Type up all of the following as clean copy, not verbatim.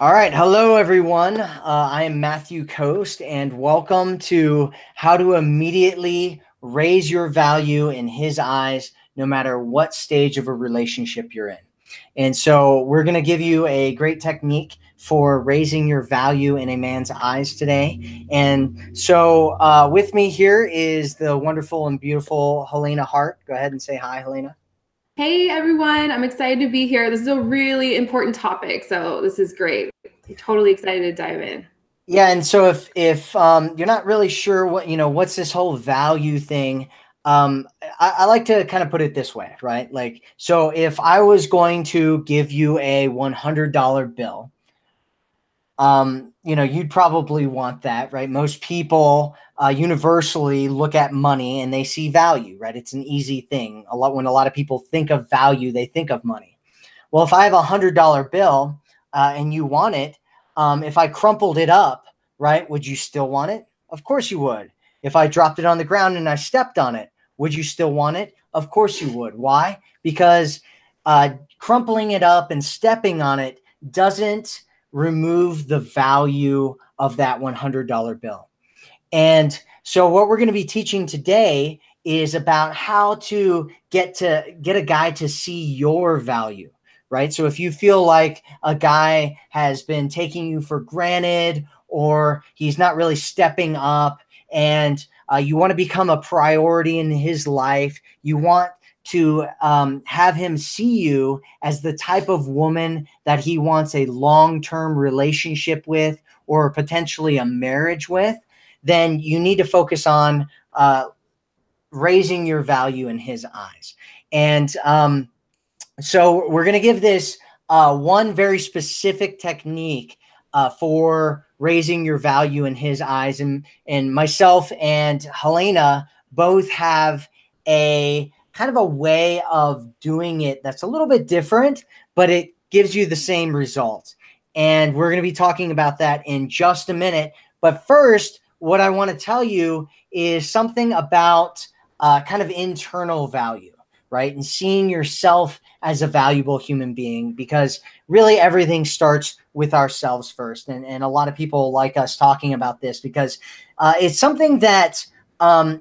All right. Hello, everyone. I am Matthew Coast, and welcome to How to Immediately Raise Your Value in His Eyes, no matter what stage of a relationship you're in. And so, we're going to give you a great technique for raising your value in a man's eyes today. And so, with me here is the wonderful and beautiful Helena Hart. Go ahead and say hi, Helena. Hey everyone, I'm excited to be here. This is a really important topic, so this is great. I'm totally excited to dive in. Yeah, and so if you're not really sure what's this whole value thing, I like to kind of put it this way, right? Like, so if I was going to give you a $100 bill, you'd probably want that, right? Most people universally look at money and they see value, right? It's an easy thing. When a lot of people think of value, they think of money. Well, if I have $100 bill and you want it, if I crumpled it up, right, would you still want it? Of course you would. If I dropped it on the ground and I stepped on it, would you still want it? Of course you would. Why? Because crumpling it up and stepping on it doesn't remove the value of that $100 bill. And so what we're going to be teaching today is about how to get a guy to see your value, right? So if you feel like a guy has been taking you for granted or he's not really stepping up and you want to become a priority in his life, you want to have him see you as the type of woman that he wants a long-term relationship with or potentially a marriage with, then you need to focus on raising your value in his eyes. And so we're going to give this one very specific technique for raising your value in his eyes. And myself and Helena both have a kind of a way of doing it that's a little bit different, but it gives you the same results. And we're going to be talking about that in just a minute. But first, what I want to tell you is something about kind of internal value, right? And seeing yourself as a valuable human being, because really everything starts with ourselves first. And a lot of people like us talking about this because it's something that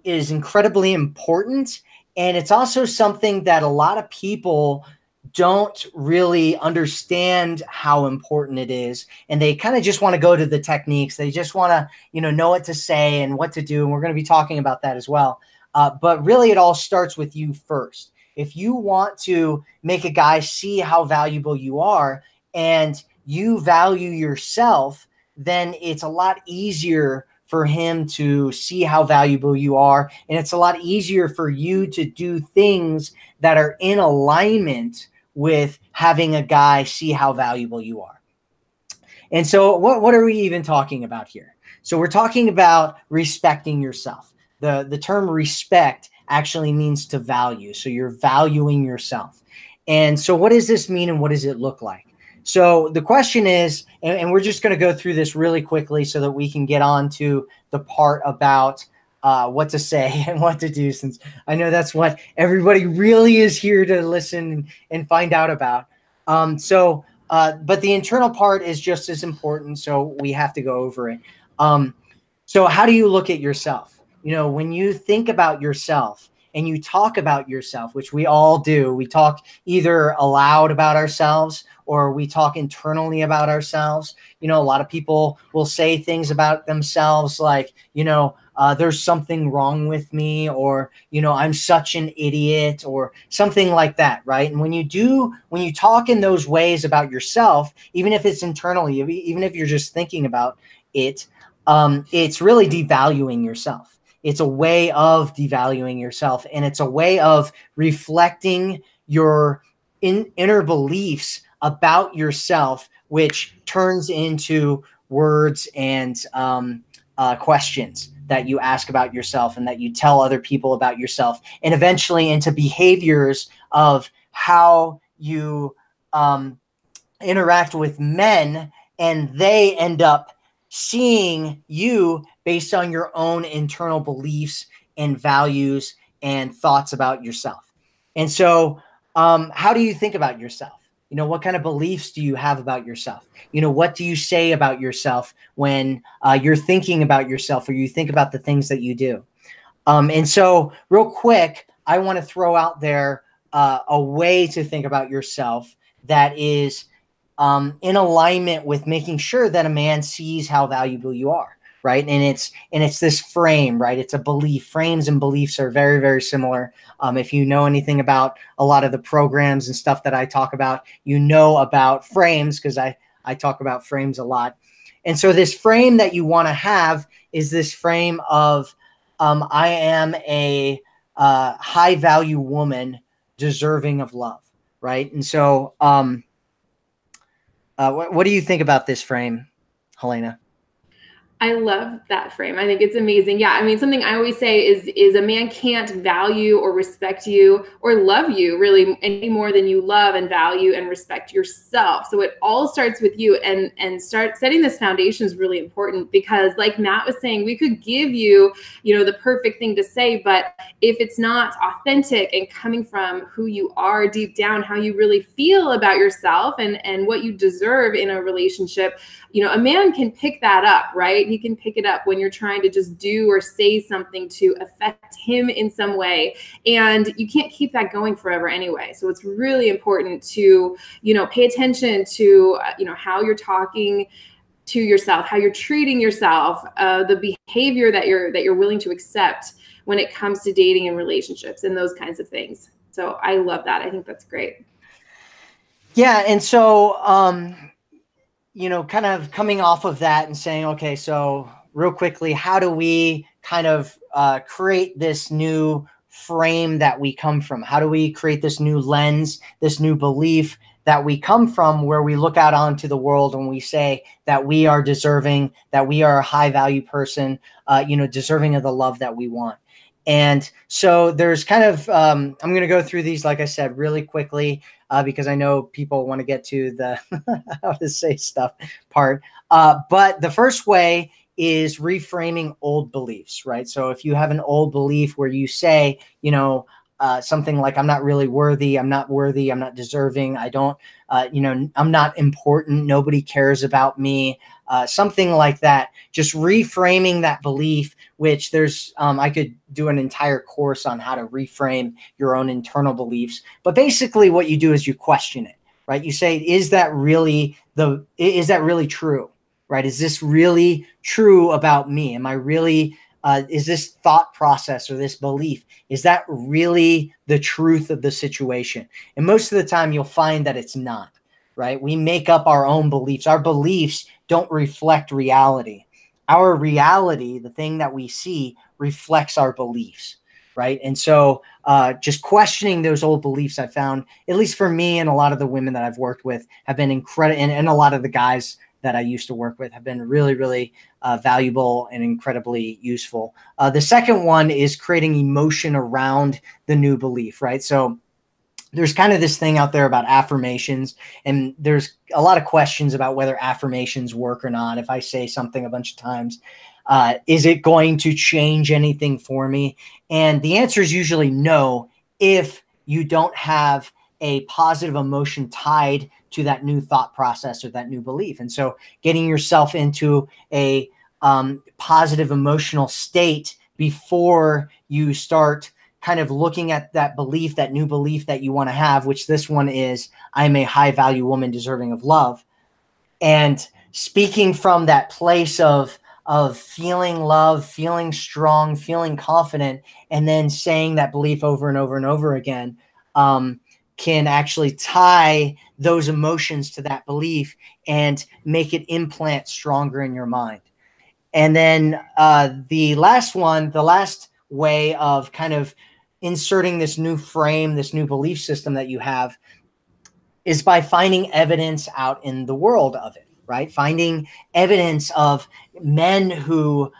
is incredibly important. And it's also something that a lot of people don't really understand how important it is. And they kind of just want to go to the techniques. They just want to, know what to say and what to do. And we're going to be talking about that as well. But really, it all starts with you first. If you want to make a guy see how valuable you are and you value yourself, then it's a lot easier for him to see how valuable you are. And it's a lot easier for you to do things that are in alignment with having a guy see how valuable you are. And so what are we even talking about here? So we're talking about respecting yourself. The term respect actually means to value. So you're valuing yourself. And so what does this mean and what does it look like? So the question is, and we're just going to go through this really quickly so that we can get on to the part about what to say and what to do, since I know that's what everybody really is here to listen and find out about. But the internal part is just as important, so we have to go over it. So how do you look at yourself? When you think about yourself and you talk about yourself, which we all do, we talk either aloud about ourselves or we talk internally about ourselves. A lot of people will say things about themselves like, there's something wrong with me, or, I'm such an idiot, or something like that, right? And when you talk in those ways about yourself, even if it's internally, even if you're just thinking about it, it's really devaluing yourself. It's a way of devaluing yourself, and it's a way of reflecting your inner beliefs about yourself, which turns into words and questions that you ask about yourself and that you tell other people about yourself, and eventually into behaviors of how you interact with men, and they end up seeing you based on your own internal beliefs and values and thoughts about yourself. And so, how do you think about yourself? You know, what kind of beliefs do you have about yourself? You know, what do you say about yourself when you're thinking about yourself, or you think about the things that you do? And so real quick, I want to throw out there a way to think about yourself that is in alignment with making sure that a man sees how valuable you are, right? And it's this frame, right? It's a belief. Frames and beliefs are very, very similar. If you know anything about a lot of the programs and stuff that I talk about, you know about frames, because I talk about frames a lot. And so this frame that you want to have is this frame of I am a high value woman deserving of love, right? And so what do you think about this frame, Helena? I love that frame. I think it's amazing. Yeah, I mean, something I always say is a man can't value or respect you or love you really any more than you love and value and respect yourself. So it all starts with you, and start setting this foundation is really important, because like Matt was saying, we could give you, you know, the perfect thing to say, but if it's not authentic and coming from who you are deep down, how you really feel about yourself and what you deserve in a relationship, you know, a man can pick that up, right? He can pick it up when you're trying to just do or say something to affect him in some way. And you can't keep that going forever anyway. So it's really important to, you know, pay attention to, you know, how you're talking to yourself, how you're treating yourself, the behavior that you're willing to accept when it comes to dating and relationships and those kinds of things. So I love that. I think that's great. Yeah. And so, you know, kind of coming off of that and saying, okay, so real quickly, how do we kind of create this new frame that we come from? How do we create this new lens, this new belief that we come from, where we look out onto the world and we say that we are deserving, that we are a high value person, you know, deserving of the love that we want? And so there's kind of, I'm going to go through these, like I said, really quickly, because I know people want to get to the how to say stuff part. But the first way is reframing old beliefs, right? So if you have an old belief where you say, you know, something like, I'm not really worthy, I'm not worthy, I'm not deserving, I don't, you know, I'm not important, nobody cares about me, something like that. Just reframing that belief, which there's, I could do an entire course on how to reframe your own internal beliefs. But basically what you do is you question it, right? You say, is that really true, right? Is this really true about me? Am I really, is this thought process or this belief, is that really the truth of the situation? And most of the time you'll find that it's not, right? We make up our own beliefs. Our beliefs don't reflect reality. Our reality, the thing that we see, reflects our beliefs, right? And so just questioning those old beliefs, I found, at least for me and a lot of the women that I've worked with, have been incredible, and a lot of the guys that I used to work with have been really, really valuable and incredibly useful. The second one is creating emotion around the new belief, right? So there's kind of this thing out there about affirmations, and there's a lot of questions about whether affirmations work or not. If I say something a bunch of times, is it going to change anything for me? And the answer is usually no, if you don't have a positive emotion tied to that new thought process or that new belief. And so getting yourself into a positive emotional state before you start kind of looking at that belief, that new belief that you want to have, which this one is, I'm a high value woman deserving of love. And speaking from that place of feeling love, feeling strong, feeling confident, and then saying that belief over and over and over again, can actually tie those emotions to that belief and make it implant stronger in your mind. And then the last way of kind of inserting this new frame, this new belief system that you have, is by finding evidence out in the world of it, right? Finding evidence of men who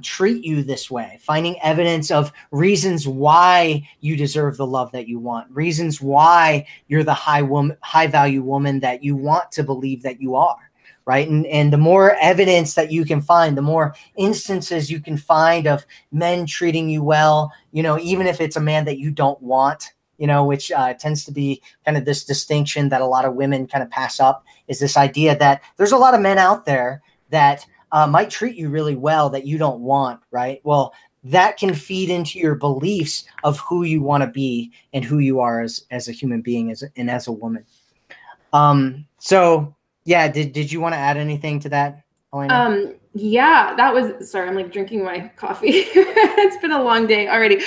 treat you this way, finding evidence of reasons why you deserve the love that you want, reasons why you're the high value woman that you want to believe that you are. Right. And the more evidence that you can find, the more instances you can find of men treating you well, you know, even if it's a man that you don't want, you know, which tends to be kind of this distinction that a lot of women kind of pass up, is this idea that there's a lot of men out there that might treat you really well that you don't want, right? Well, that can feed into your beliefs of who you want to be and who you are as a human being and as a woman. So yeah, did you want to add anything to that, Elena? Yeah, that was, sorry, I'm like drinking my coffee. It's been a long day already.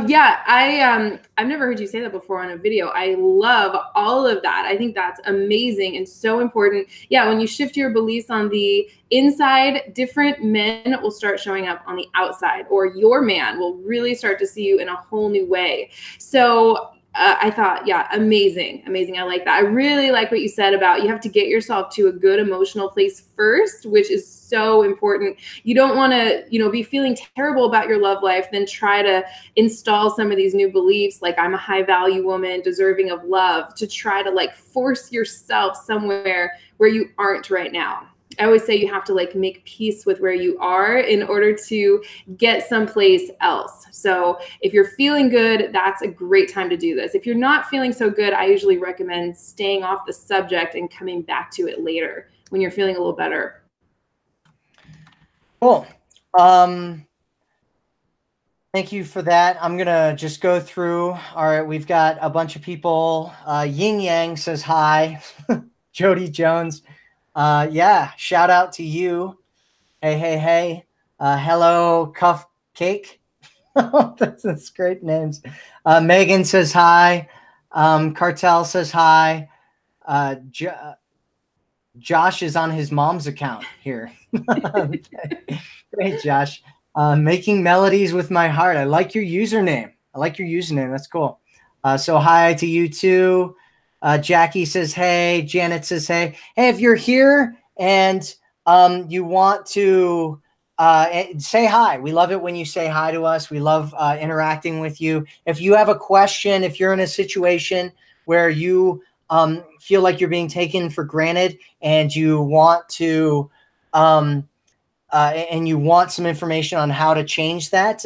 Yeah, I've never heard you say that before on a video. I love all of that. I think that's amazing and so important. Yeah, when you shift your beliefs on the inside, different men will start showing up on the outside, or your man will really start to see you in a whole new way. So I thought, yeah, amazing. I like that. I really like what you said about you have to get yourself to a good emotional place first, which is so important. You don't want to, be feeling terrible about your love life, then try to install some of these new beliefs, like I'm a high value woman, deserving of love, to try to like force yourself somewhere where you aren't right now. I always say you have to like make peace with where you are in order to get someplace else. So if you're feeling good, that's a great time to do this. If you're not feeling so good, I usually recommend staying off the subject and coming back to it later when you're feeling a little better. Cool. Thank you for that. I'm going to just go through. All right. We've got a bunch of people. Yin Yang says hi. Jody Jones. Yeah, shout out to you. Hey. Hello, Cupcake. That's great names. Megan says hi. Cartel says hi. Josh is on his mom's account here. Great, Josh. Making melodies with my heart. I like your username. That's cool. So hi to you too. Jackie says, hey. Janet says, hey. Hey, if you're here and you want to say hi. We love it when you say hi to us. We love interacting with you. If you have a question, if you're in a situation where you feel like you're being taken for granted and you want to and you want some information on how to change that,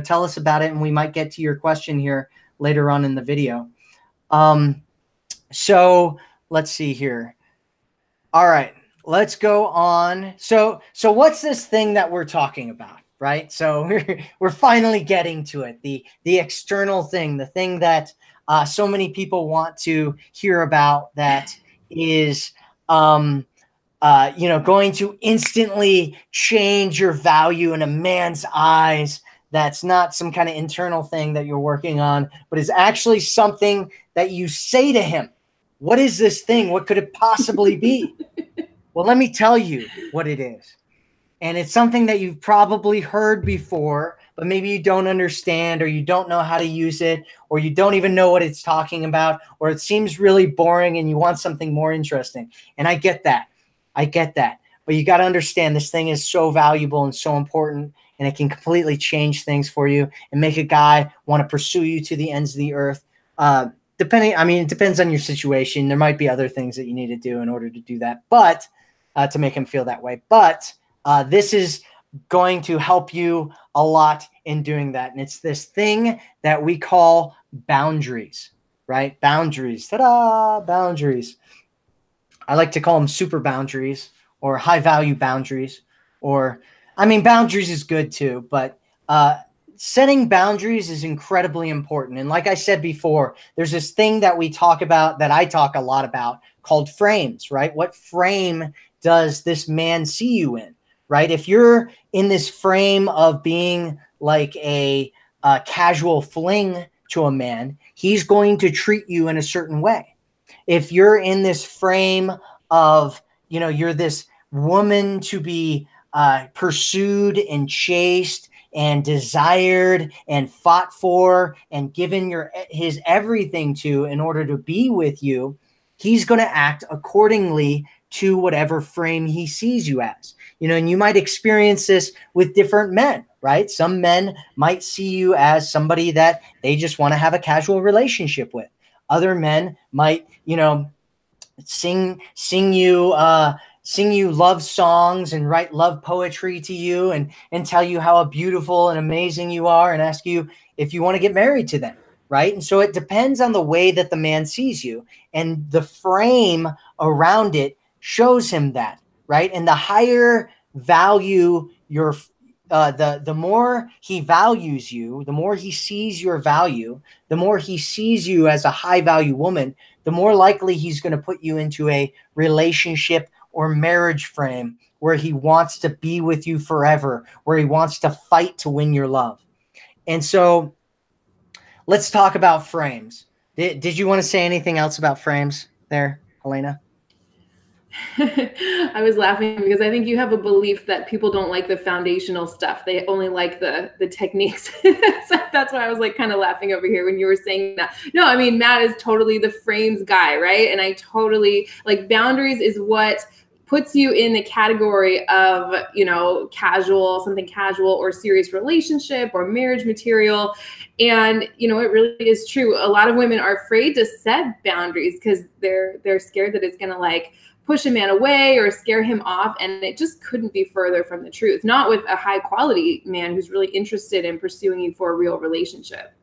tell us about it and we might get to your question here later on in the video. So let's see here. All right, let's go on. So what's this thing that we're talking about, right? So we're finally getting to it. The external thing, the thing that so many people want to hear about, that is, going to instantly change your value in a man's eyes. That's not some kind of internal thing that you're working on, but is actually something that you say to him. What is this thing? What could it possibly be? Well, let me tell you what it is. And it's something that you've probably heard before, but maybe you don't understand, or you don't know how to use it, or you don't even know what it's talking about, or it seems really boring and you want something more interesting. And I get that. But you got to understand, this thing is so valuable and so important, and it can completely change things for you and make a guy want to pursue you to the ends of the earth. It depends on your situation. There might be other things that you need to do in order to do that, but to make him feel that way. But this is going to help you a lot in doing that. And it's this thing that we call boundaries, right? Boundaries. Ta-da! Boundaries. I like to call them super boundaries or high value boundaries, boundaries is good too, but setting boundaries is incredibly important. And like I said before, there's this thing that we talk about, that I talk a lot about, called frames, right? What frame does this man see you in, right? If you're in this frame of being like a casual fling to a man, he's going to treat you in a certain way. If you're in this frame of, you're this woman to be pursued and chased and desired and fought for and given his everything to in order to be with you, he's going to act accordingly to whatever frame he sees you as. And you might experience this with different men, right? Some men might see you as somebody that they just want to have a casual relationship with. Other men might, sing you love songs and write love poetry to you, and tell you how beautiful and amazing you are, and ask you if you want to get married to them. right? And so it depends on the way that the man sees you, and the frame around it shows him that, right? And the higher value your the more he values you, the more he sees your value, the more he sees you as a high value woman, the more likely he's going to put you into a relationship or marriage frame where he wants to be with you forever, where he wants to fight to win your love. And so let's talk about frames. Did you want to say anything else about frames there, Helena? I was laughing because I think you have a belief that people don't like the foundational stuff. They only like the techniques. So that's why I was like kind of laughing over here when you were saying that. No, I mean, Matt is totally the frames guy, right? And I totally like boundaries is what puts you in the category of, you know, casual, something casual or serious relationship or marriage material. And, you know, it really is true. A lot of women are afraid to set boundaries because they're scared that it's going to like push a man away or scare him off. And it just couldn't be further from the truth. Not with a high quality man who's really interested in pursuing you for a real relationship.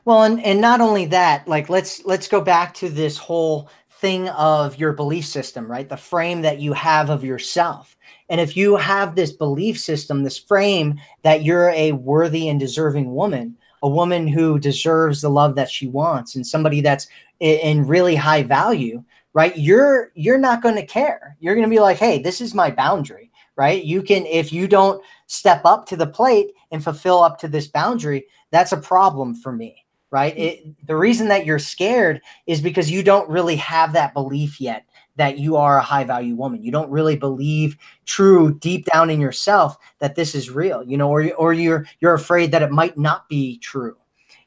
Well, and not only that, like let's go back to this whole thing of your belief system, right? The frame that you have of yourself. And if you have this belief system, this frame that you're a worthy and deserving woman, a woman who deserves the love that she wants, and somebody that's in really high value, right? You're not going to care. You're going to be like, hey, this is my boundary, right? You can, if you don't step up to the plate and fulfill up to this boundary, that's a problem for me, right? The reason that you're scared is because you don't really have that belief yet that you are a high value woman. You don't really believe true deep down in yourself that this is real, you know, or you're afraid that it might not be true.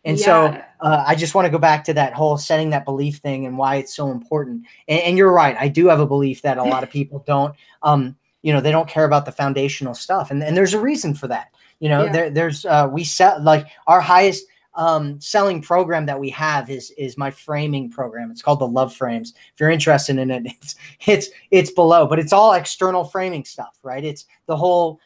And so I just want to go back to that whole setting that belief thing and why it's so important. And you're right. I do have a belief that a lot of people don't, you know, they don't care about the foundational stuff. And there's a reason for that. You know, there's we sell like our highest selling program that we have is my framing program. It's called the Love Frames. If you're interested in it, it's below, but it's all external framing stuff, right? It's the whole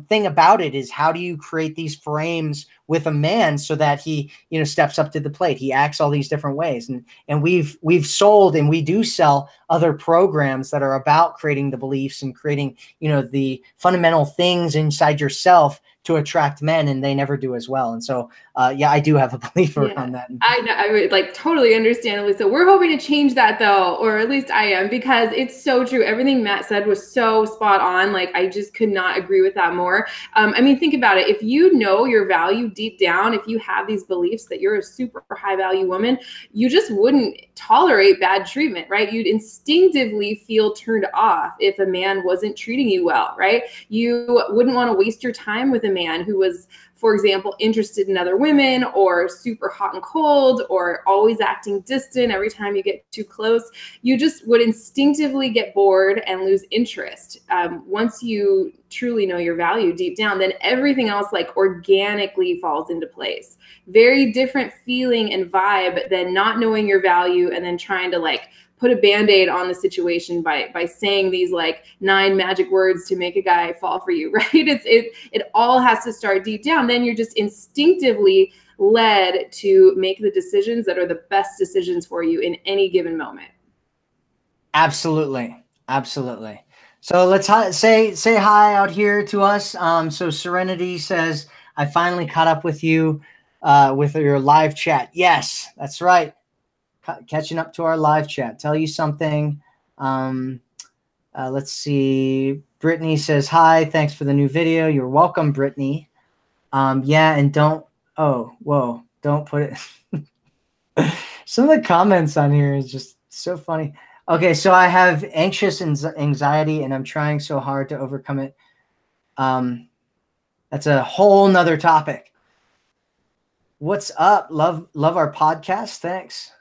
thing about it is how do you create these frames with a man so that he, you know, steps up to the plate. He acts all these different ways. And we've sold and we do sell other programs that are about creating the beliefs and creating, you know, the fundamental things inside yourself to attract men, and they never do as well. And so, yeah, I do have a belief around that. I would like totally understandably. So we're hoping to change that though, or at least I am, because it's so true. Everything Matt said was so spot on. Like, I just could not agree with that more. I mean, think about it. If you know your value deep down, if you have these beliefs that you're a super high value woman, you just wouldn't tolerate bad treatment, right? You'd instinctively feel turned off if a man wasn't treating you well, right? You wouldn't want to waste your time with a man who was, for example, interested in other women or super hot and cold or always acting distant every time you get too close. You just would instinctively get bored and lose interest. Once you truly know your value deep down, then everything else like organically falls into place. Very different feeling and vibe than not knowing your value and then trying to like put a Band-Aid on the situation by saying these like 9 magic words to make a guy fall for you, right? It all has to start deep down. Then you're just instinctively led to make the decisions that are the best decisions for you in any given moment. Absolutely. Absolutely. So let's say hi out here to us. So Serenity says, I finally caught up with you with your live chat. Yes, that's right. Catching up to our live chat. Tell you something. Let's see. Brittany says, hi, thanks for the new video. You're welcome, Brittany. Yeah, and don't put it. Some of the comments on here is just so funny. Okay, so I have anxious anxiety and I'm trying so hard to overcome it. That's a whole nother topic. What's up? Love our podcast. Thanks.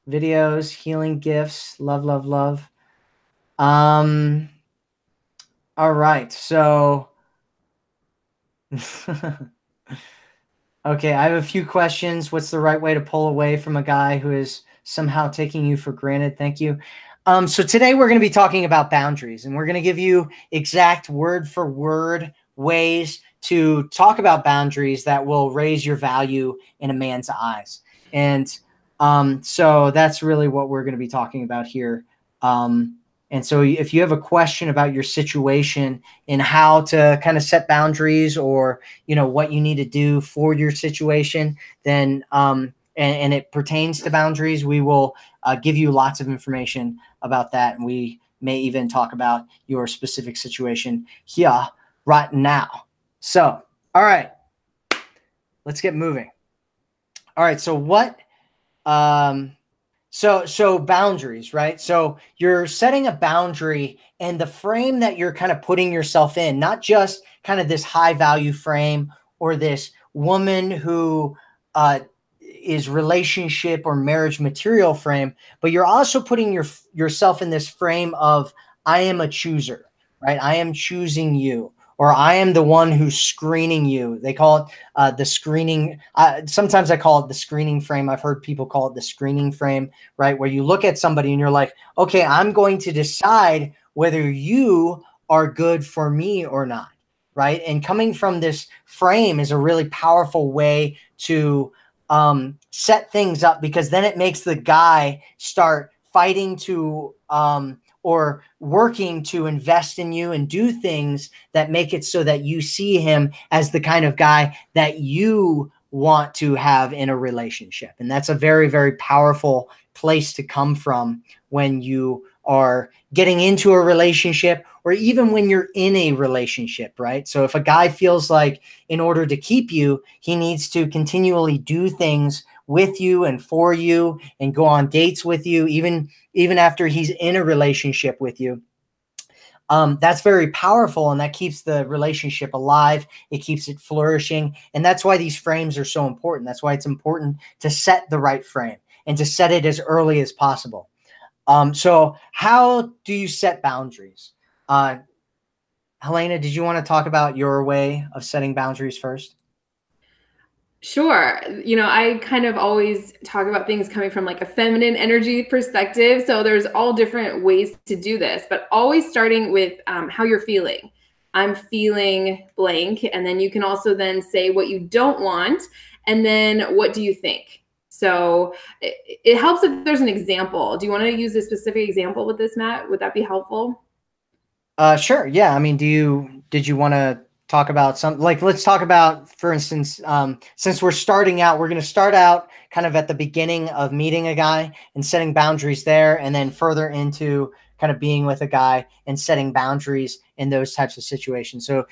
Videos, healing gifts, love. All right, so okay, I have a few questions. What's the right way to pull away from a guy who is somehow taking you for granted? Thank you. So today we're going to be talking about boundaries, and we're going to give you exact word for word ways to talk about boundaries that will raise your value in a man's eyes. And so that's really what we're going to be talking about here. And so if you have a question about your situation and how to kind of set boundaries, or, what you need to do for your situation, then, and it pertains to boundaries, we will give you lots of information about that. And we may even talk about your specific situation here right now. So, all right, let's get moving. All right. So so boundaries, right? So you're setting a boundary, and the frame that you're kind of putting yourself in, not just kind of this high value frame or this woman who is relationship or marriage material frame, but you're also putting yourself in this frame of, I am a chooser, right? I am choosing you, or I am the one who's screening you. They call it the screening. Sometimes I call it the screening frame. I've heard people call it the screening frame, right? Where you look at somebody and you're like, okay, I'm going to decide whether you are good for me or not, right? And coming from this frame is a really powerful way to set things up, because then it makes the guy start fighting to or working to invest in you and do things that make it so that you see him as the kind of guy that you want to have in a relationship. And that's a very, very powerful place to come from when you are getting into a relationship, or even when you're in a relationship, right? So if a guy feels like in order to keep you, he needs to continually do things with you and for you and go on dates with you, even after he's in a relationship with you, that's very powerful, and that keeps the relationship alive. It keeps it flourishing. And that's why these frames are so important. That's why it's important to set the right frame and to set it as early as possible. So how do you set boundaries? Helena, did you want to talk about your way of setting boundaries first? Sure. I kind of always talk about things coming from like a feminine energy perspective. So there's all different ways to do this, but always starting with how you're feeling. I'm feeling blank. And then you can also then say what you don't want. And then what do you think? So it helps if there's an example. Do you want to use a specific example with this, Matt? Would that be helpful? Sure. Yeah. I mean, did you want to talk about let's talk about, for instance, since we're starting out, we're going to start out kind of at the beginning of meeting a guy and setting boundaries there, and then further into kind of being with a guy and setting boundaries in those types of situations. So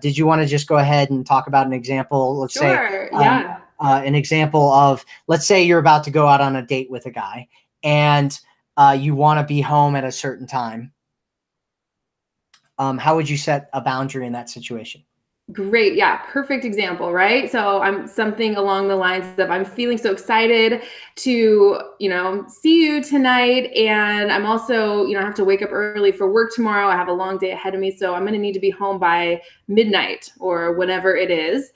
did you want to just go ahead and talk about an example? Let's Sure. say, Yeah. an example of, let's say you're about to go out on a date with a guy, and you want to be home at a certain time. How would you set a boundary in that situation? Great. Yeah. Perfect example, right? So I'm something along the lines of, I'm feeling so excited to, see you tonight. And I'm also, I have to wake up early for work tomorrow. I have a long day ahead of me. So I'm going to need to be home by midnight or whenever it is.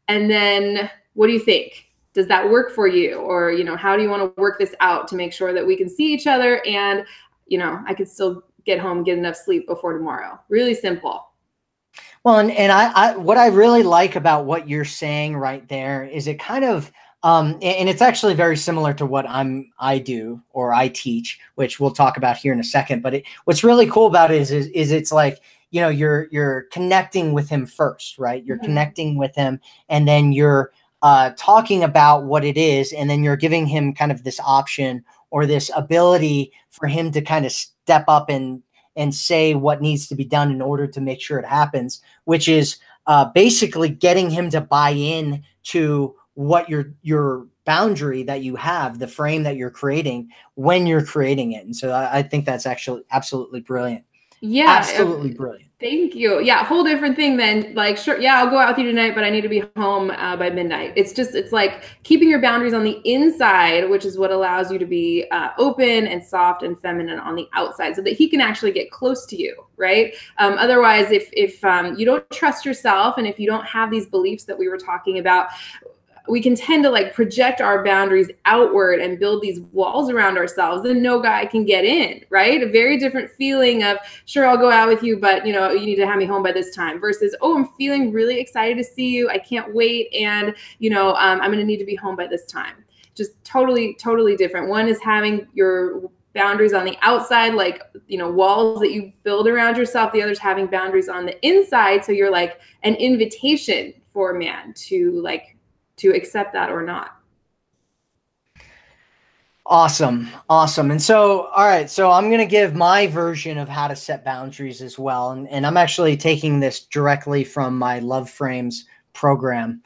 And then what do you think? Does that work for you? Or, how do you want to work this out to make sure that we can see each other and, I could still get home, get enough sleep before tomorrow? Really simple. Well, and I what I really like about what you're saying right there is it kind of, and it's actually very similar to what I do or I teach, which we'll talk about here in a second. But what's really cool about it is it's like, you're connecting with him first, right? You're connecting with him, and then you're talking about what it is, and then you're giving him kind of this option or this ability for him to kind of step up and say what needs to be done in order to make sure it happens, which is basically getting him to buy in to what your boundary that you have, the frame that you're creating when you're creating it. And so I think that's actually absolutely brilliant. Yeah. Absolutely brilliant. Thank you. Yeah. Whole different thing than like, sure. Yeah. I'll go out with you tonight, but I need to be home by midnight. It's like keeping your boundaries on the inside, which is what allows you to be open and soft and feminine on the outside so that he can actually get close to you. Right. Otherwise, if you don't trust yourself, and if you don't have these beliefs that we were talking about, we can tend to like project our boundaries outward and build these walls around ourselves, and no guy can get in, right? A very different feeling of, sure, I'll go out with you, but you need to have me home by this time, versus, oh, I'm feeling really excited to see you. I can't wait. And, I'm going to need to be home by this time. just totally, totally different. One is having your boundaries on the outside, like, you know, walls that you build around yourself. The other's having boundaries on the inside. So you're like an invitation for a man to accept that or not. Awesome. Awesome. And so, all right. So I'm going to give my version of how to set boundaries as well. And I'm actually taking this directly from my Love Frames program,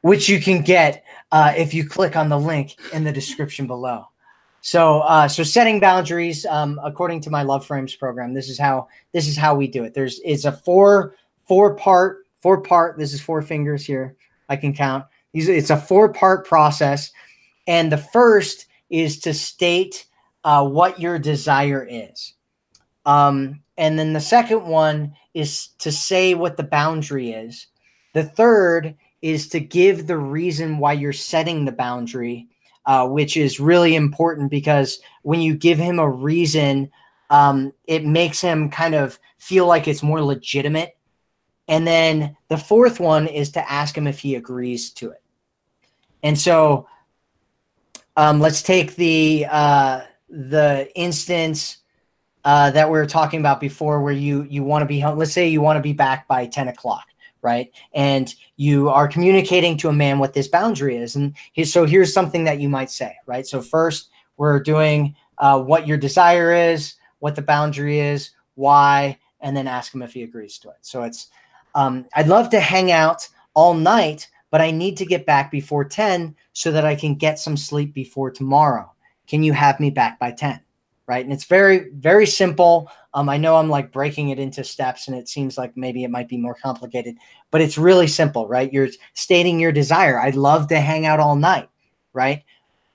which you can get if you click on the link in the description below. So, so setting boundaries, according to my Love Frames program, this is how we do it. It's a four part. This is 4 fingers here. I can count. It's a 4-part process. And the first is to state what your desire is. And then the second one is to say what the boundary is. The third is to give the reason why you're setting the boundary, which is really important, because when you give him a reason, it makes him kind of feel like it's more legitimate. And then the fourth one is to ask him if he agrees to it. And so let's take the instance that we were talking about before, where you want to be home. Let's say you want to be back by 10 o'clock, right? And you are communicating to a man what this boundary is. And so here's something that you might say, right? So first, we're doing what your desire is, what the boundary is, why, and then ask him if he agrees to it. So it's, I'd love to hang out all night, but I need to get back before 10 so that I can get some sleep before tomorrow. Can you have me back by 10? Right? And it's very, very simple. I know I'm like breaking it into steps, and it seems like maybe it might be more complicated, but it's really simple, right? You're stating your desire. I'd love to hang out all night, right?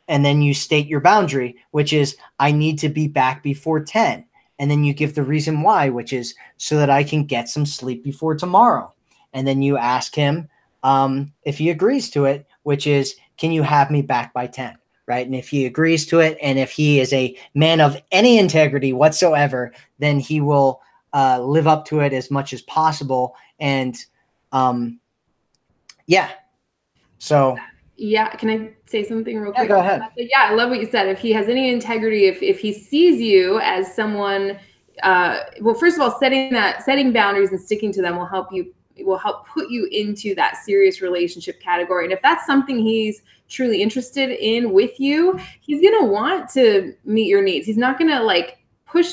And then you state your boundary, which is I need to be back before 10. And then you give the reason why, which is so that I can get some sleep before tomorrow. And then you ask him if he agrees to it, which is, can you have me back by 10? Right. And if he agrees to it, and if he is a man of any integrity whatsoever, then he will live up to it as much as possible. And yeah. So. Yeah. Can I say something real quick? Yeah, go ahead. Yeah, I love what you said. If he has any integrity, if he sees you as someone, well, first of all, setting boundaries and sticking to them will help put you into that serious relationship category. And if that's something he's truly interested in with you, he's going to want to meet your needs. He's not going to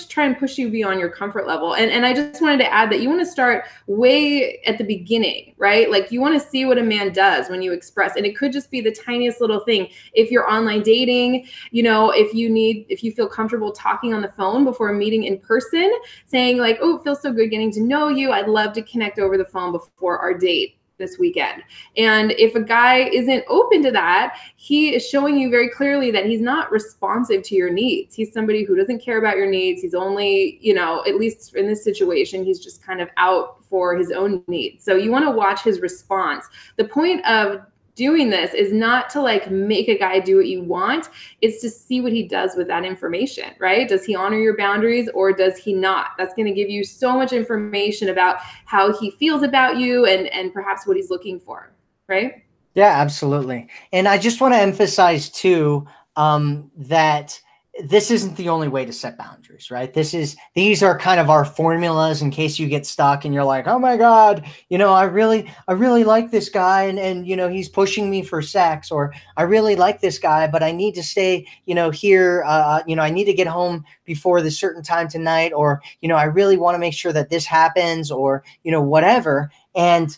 try and push you beyond your comfort level. And I just wanted to add that you want to start way at the beginning, right? Like, you want to see what a man does when you express, and it could just be the tiniest little thing. If you're online dating, you know, if you feel comfortable talking on the phone before a meeting in person, saying like, oh, it feels so good getting to know you. I'd love to connect over the phone before our date this weekend. And if a guy isn't open to that, he is showing you very clearly that he's not responsive to your needs. He's somebody who doesn't care about your needs. He's only, you know, at least in this situation, he's just kind of out for his own needs. So you want to watch his response. The point of doing this is not to like make a guy do what you want. It's to see what he does with that information, right? Does he honor your boundaries or does he not? That's going to give you so much information about how he feels about you and perhaps what he's looking for, right? Yeah, absolutely. And I just want to emphasize too, that this isn't the only way to set boundaries, right? These are kind of our formulas in case you get stuck and you're like, oh my God, you know, I really like this guy and, you know, he's pushing me for sex, or I really like this guy, but I need to stay, you know, here, you know, I need to get home before this certain time tonight, or, you know, I really want to make sure that this happens, or, you know, whatever. And,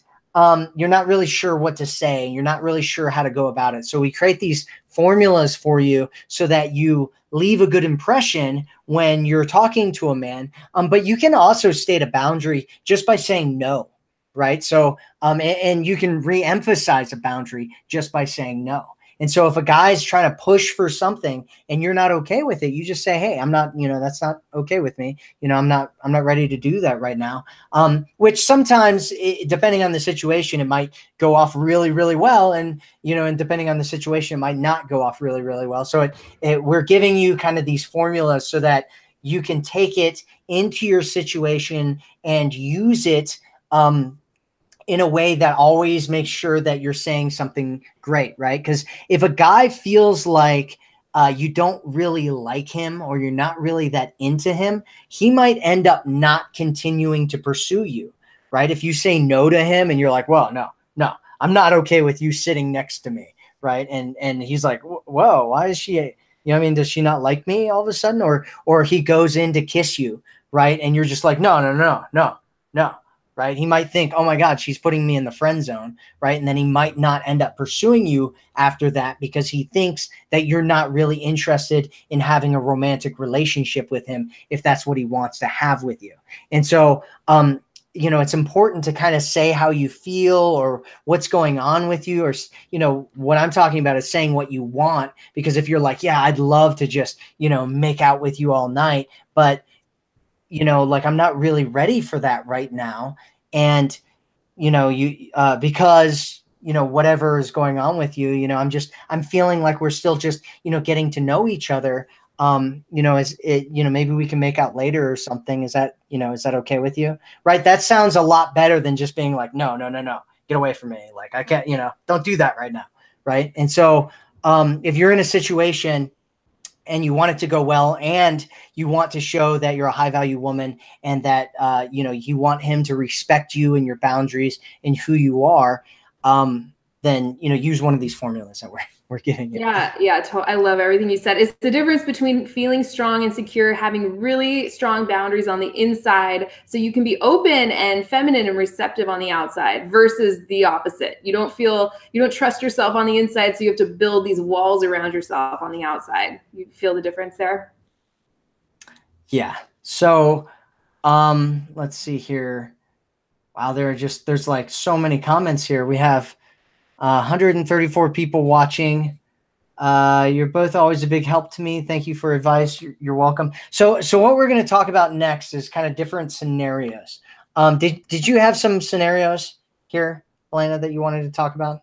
you're not really sure what to say. You're not really sure how to go about it. So we create these formulas for you so that you leave a good impression when you're talking to a man. But you can also state a boundary just by saying no, right? So, and you can re-emphasize a boundary just by saying no. And so if a guy's trying to push for something and you're not okay with it, you just say, hey, I'm not, you know, that's not okay with me. You know, I'm not ready to do that right now. Which sometimes, depending on the situation, it might go off really, really well. And, you know, and depending on the situation, it might not go off really, really well. So we're giving you kind of these formulas so that you can take it into your situation and use it, in a way that always makes sure that you're saying something great, right? Because if a guy feels like you don't really like him or you're not really that into him, he might end up not continuing to pursue you, right? If you say no to him and you're like, well, no, I'm not okay with you sitting next to me, right? And he's like, whoa, why is she, you know what I mean? Does she not like me all of a sudden? Or he goes in to kiss you, right? And you're just like, no. Right. He might think, oh my God, she's putting me in the friend zone. Right. And then he might not end up pursuing you after that because he thinks that you're not really interested in having a romantic relationship with him if that's what he wants to have with you. And so, you know, it's important to kind of say how you feel or what's going on with you, or, you know, what I'm talking about is saying what you want, because if you're like, yeah, I'd love to just, you know, make out with you all night, but you know, like I'm not really ready for that right now. And, you know, because, you know, whatever is going on with you, you know, I'm feeling like we're still just, you know, getting to know each other. You know, you know, maybe we can make out later or something. Is that okay with you? Right. That sounds a lot better than just being like, no, get away from me. Like, I can't, you know, don't do that right now. Right. And so, if you're in a situation and you want it to go well, and you want to show that you're a high value woman, and that, you know, you want him to respect you and your boundaries and who you are, then, you know, use one of these formulas that we're giving you. Yeah. I love everything you said. It's the difference between feeling strong and secure, having really strong boundaries on the inside so you can be open and feminine and receptive on the outside, versus the opposite. You don't trust yourself on the inside, so you have to build these walls around yourself on the outside. You feel the difference there? Yeah. So, let's see here. Wow, there's like so many comments here. We have 134 people watching. You're both always a big help to me. Thank you for advice. You're welcome. So what we're going to talk about next is kind of different scenarios. Did you have some scenarios here, Elena, that you wanted to talk about?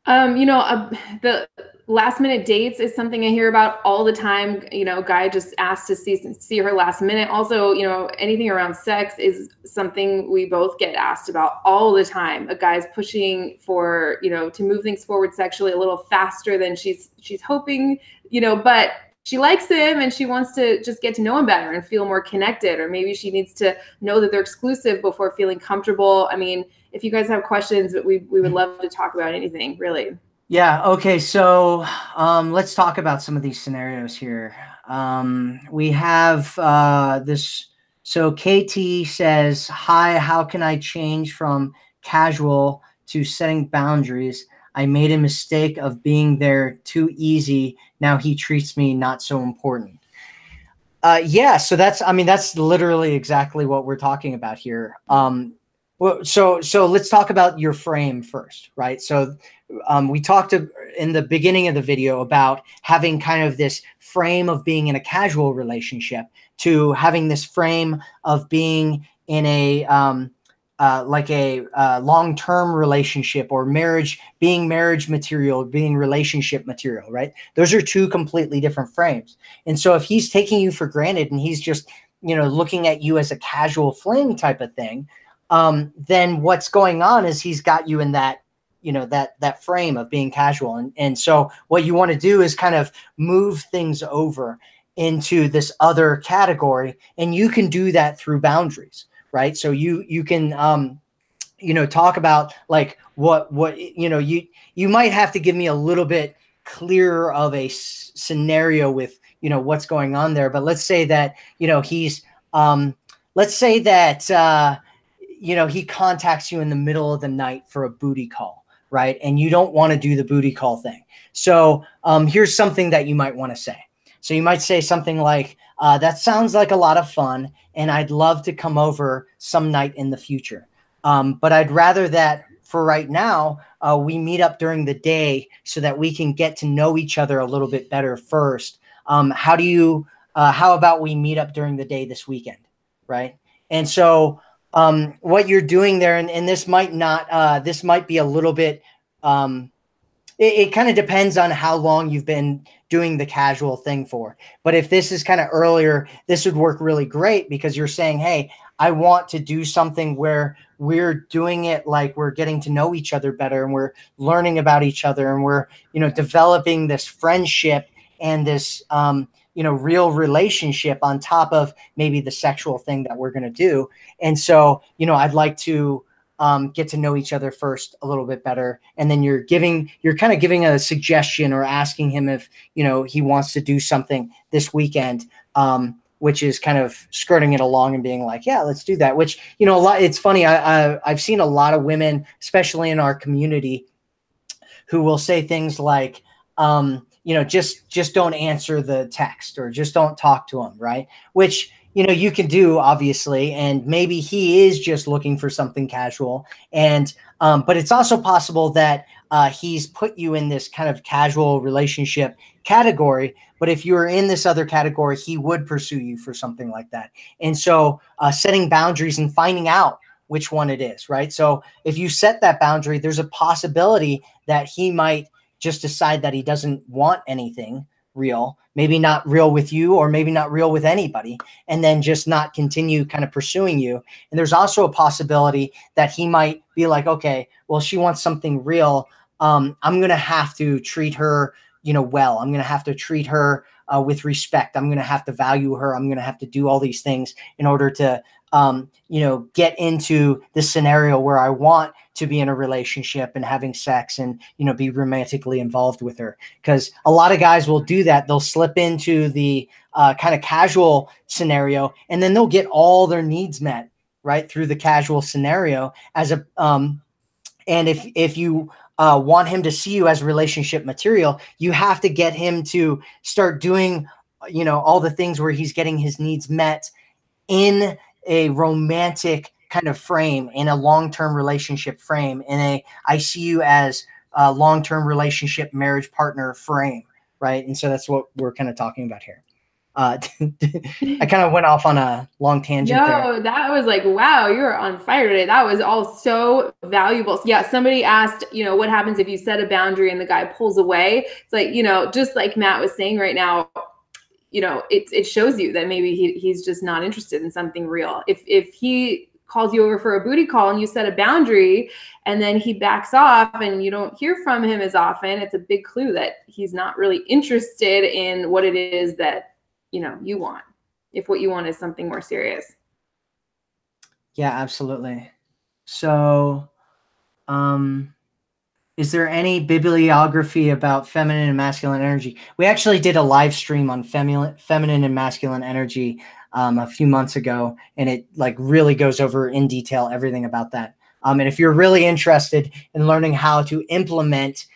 You know, the last minute dates is something I hear about all the time. You know, guy just asked to see her last minute. Also, you know, anything around sex is something we both get asked about all the time. A guy's pushing for, you know, to move things forward sexually a little faster than she's hoping, you know, but she likes him and she wants to just get to know him better and feel more connected, or maybe she needs to know that they're exclusive before feeling comfortable. I mean, if you guys have questions, but we would love to talk about anything, really. Yeah. Okay. So let's talk about some of these scenarios here. We have this. So KT says, hi, how can I change from casual to setting boundaries? I made a mistake of being there too easy. Now he treats me not so important. Yeah. So that's literally exactly what we're talking about here. Well, so let's talk about your frame first, right? So we talked in the beginning of the video about having kind of this frame of being in a casual relationship to having this frame of being in a long-term relationship or marriage, being marriage material, being relationship material, right? Those are two completely different frames. And so if he's taking you for granted and he's just, you know, looking at you as a casual fling type of thing, then what's going on is he's got you in that, you know, that frame of being casual. And so what you want to do is kind of move things over into this other category. And you can do that through boundaries, right? So you can, you know, talk about like what, you know, you might have to give me a little bit clearer of a scenario with, you know, what's going on there. But let's say that, you know, let's say that, you know, he contacts you in the middle of the night for a booty call, right? And you don't want to do the booty call thing. So here's something that you might want to say. So you might say something like, that sounds like a lot of fun, and I'd love to come over some night in the future. But I'd rather that for right now, we meet up during the day so that we can get to know each other a little bit better first. How about we meet up during the day this weekend, right? And so what you're doing there, and this might be a little bit it kind of depends on how long you've been doing the casual thing for. But if this is kind of earlier, this would work really great because you're saying, hey, I want to do something where we're doing it like we're getting to know each other better and we're learning about each other and we're, developing this friendship and this, real relationship on top of maybe the sexual thing that we're going to do. And so, I'd like to get to know each other first a little bit better. And then you're kind of giving a suggestion or asking him if, he wants to do something this weekend, which is kind of skirting it along and being like, yeah, let's do that. Which, it's funny. I've seen a lot of women, especially in our community, who will say things like, just don't answer the text or just don't talk to him. Right. Which, you can do obviously, and maybe he is just looking for something casual. And, but it's also possible that he's put you in this kind of casual relationship category. But if you were in this other category, he would pursue you for something like that. And so setting boundaries and finding out which one it is, right? So if you set that boundary, there's a possibility that he might just decide that he doesn't want anything real, maybe not real with you or maybe not real with anybody, and then just not continue kind of pursuing you. And there's also a possibility that he might be like, okay, well, she wants something real. I'm going to have to treat her, well. I'm going to have to treat her with respect. I'm going to have to value her. I'm going to have to do all these things in order to, get into the scenario where I want to be in a relationship and having sex and, be romantically involved with her. Because a lot of guys will do that. They'll slip into the kind of casual scenario, and then they'll get all their needs met right through the casual scenario as a, and if you want him to see you as relationship material, you have to get him to start doing, all the things where he's getting his needs met in a romantic kind of frame, in a long-term relationship frame, in a I see you as a long-term relationship marriage partner frame, right? And so that's what we're kind of talking about here. I kind of went off on a long tangent there. No, that was like, wow, you're on fire today. That was all so valuable. Yeah, somebody asked, what happens if you set a boundary and the guy pulls away? It's like, just like Matt was saying right now, it shows you that maybe he's just not interested in something real. If he calls you over for a booty call and you set a boundary and then he backs off and you don't hear from him as often, it's a big clue that he's not really interested in what it is that, you want, if what you want is something more serious. Yeah, absolutely. So, is there any bibliography about feminine and masculine energy? We actually did a live stream on feminine and masculine energy a few months ago, and it really goes over in detail everything about that. And if you're really interested in learning how to implement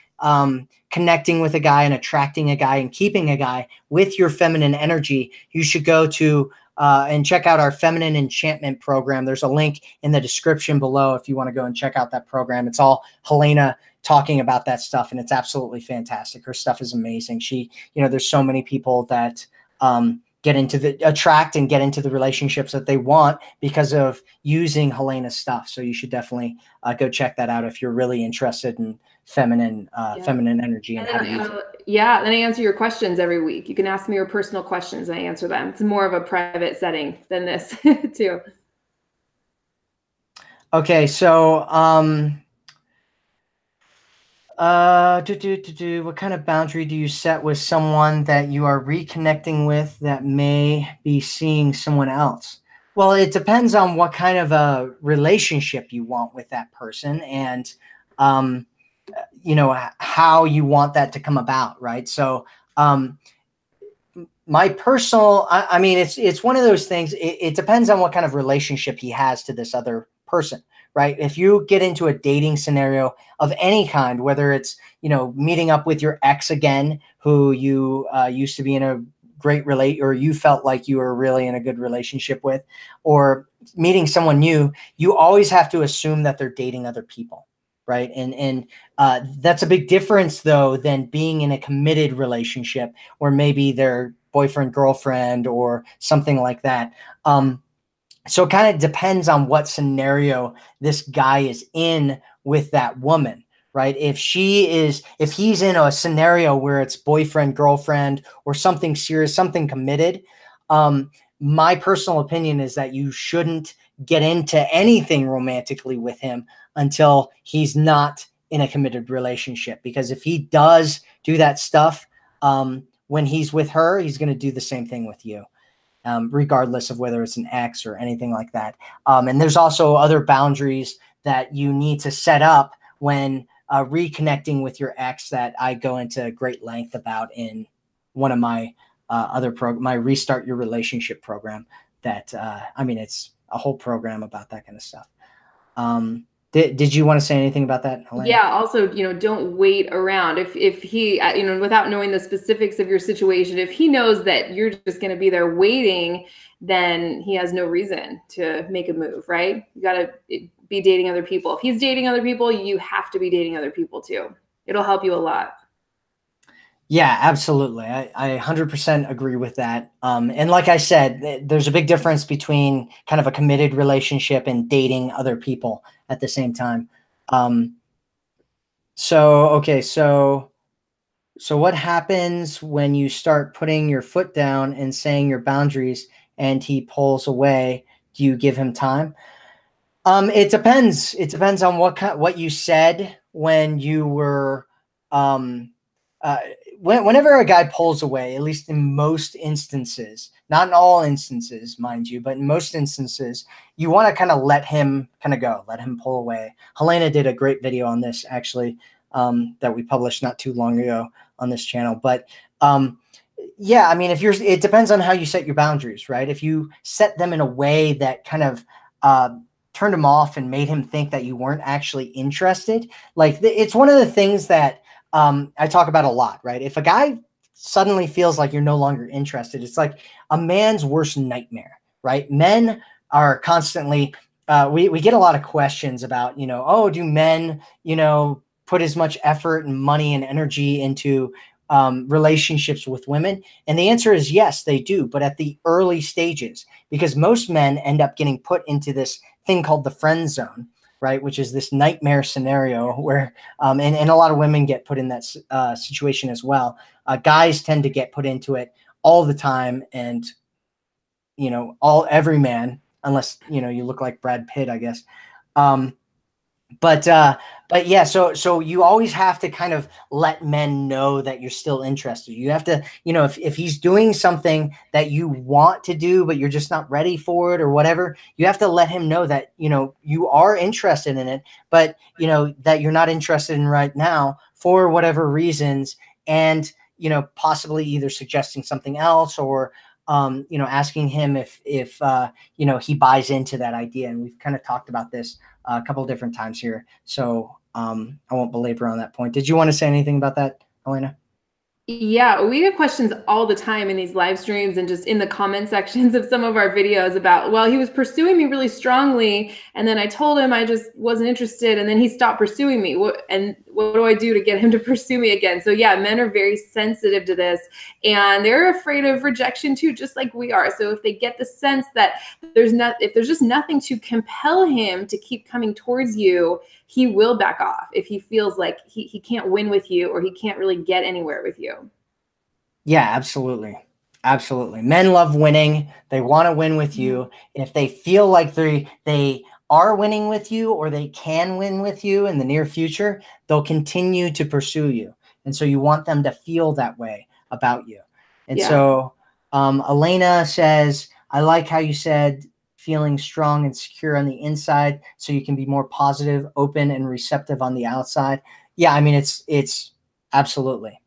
connecting with a guy and attracting a guy and keeping a guy with your feminine energy, you should go to and check out our feminine enchantment program. There's a link in the description below if you want to go and check out that program. It's all Helena talking about that stuff, and it's absolutely fantastic. Her stuff is amazing. She, there's so many people that get into the relationships that they want because of using Helena's stuff. So you should definitely go check that out if you're really interested in feminine energy and how to use it. Yeah, then I answer your questions every week. You can ask me your personal questions and I answer them. It's more of a private setting than this too. Okay, so what kind of boundary do you set with someone that you are reconnecting with that may be seeing someone else? Well, it depends on what kind of a relationship you want with that person and, how you want that to come about, right? So my personal, I mean, it's one of those things. It depends on what kind of relationship he has to this other person. Right. If you get into a dating scenario of any kind, whether it's, meeting up with your ex again, who you used to be in a great or you felt like you were really in a good relationship with, or meeting someone new, you always have to assume that they're dating other people. Right. And that's a big difference, though, than being in a committed relationship where maybe they're boyfriend, girlfriend, or something like that. So it kind of depends on what scenario this guy is in with that woman, right? If he's in a scenario where it's boyfriend, girlfriend, or something serious, something committed, my personal opinion is that you shouldn't get into anything romantically with him until he's not in a committed relationship. Because if he does do that stuff, when he's with her, he's going to do the same thing with you, regardless of whether it's an ex or anything like that. And there's also other boundaries that you need to set up when reconnecting with your ex that I go into great length about in one of my my Restart Your Relationship program. That it's a whole program about that kind of stuff. Did you want to say anything about that, Helena? Yeah. Also, don't wait around. If he, without knowing the specifics of your situation, if he knows that you're just going to be there waiting, then he has no reason to make a move, right? You got to be dating other people. If he's dating other people, you have to be dating other people too. It'll help you a lot. Yeah, absolutely. I 100% agree with that. And like I said, there's a big difference between kind of a committed relationship and dating other people at the same time. So what happens when you start putting your foot down and saying your boundaries and he pulls away? Do you give him time? It depends. It depends on what you said when you were, whenever a guy pulls away, at least in most instances, not in all instances, mind you, but in most instances, you want to kind of let him kind of go, let him pull away. Helena did a great video on this, actually, that we published not too long ago on this channel. But yeah, I mean, it depends on how you set your boundaries, right? If you set them in a way that kind of turned him off and made him think that you weren't actually interested, like it's one of the things that I talk about a lot, right? If a guy suddenly feels like you're no longer interested, it's like a man's worst nightmare, right? Men are constantly, we get a lot of questions about, oh, do men, put as much effort and money and energy into relationships with women? And the answer is yes, they do, but at the early stages, because most men end up getting put into this thing called the friend zone, right? Which is this nightmare scenario where, and a lot of women get put in that situation as well. Guys tend to get put into it all the time, and every man, unless you look like Brad Pitt, I guess. But yeah, so you always have to kind of let men know that you're still interested. You have to, if he's doing something that you want to do, but you're just not ready for it or whatever, you have to let him know that, you are interested in it, but, that you're not interested in right now for whatever reasons. And, possibly either suggesting something else or, asking him if he buys into that idea. And we've kind of talked about this a couple of different times here. So I won't belabor on that point. Did you want to say anything about that, Elena? Yeah, we get questions all the time in these live streams and just in the comment sections of some of our videos about, well, he was pursuing me really strongly, and then I told him I just wasn't interested, and then he stopped pursuing me. What do I do to get him to pursue me again? So yeah, men are very sensitive to this, and they're afraid of rejection too, just like we are. So if they get the sense that if there's just nothing to compel him to keep coming towards you, he will back off if he feels like he can't win with you or he can't really get anywhere with you. Yeah, absolutely. Absolutely. Men love winning. They want to win with you. And if they feel like they are winning with you or they can win with you in the near future, they'll continue to pursue you. And so you want them to feel that way about you. And so Elena says, I like how you said feeling strong and secure on the inside so you can be more positive, open, and receptive on the outside. Yeah, I mean, it's absolutely.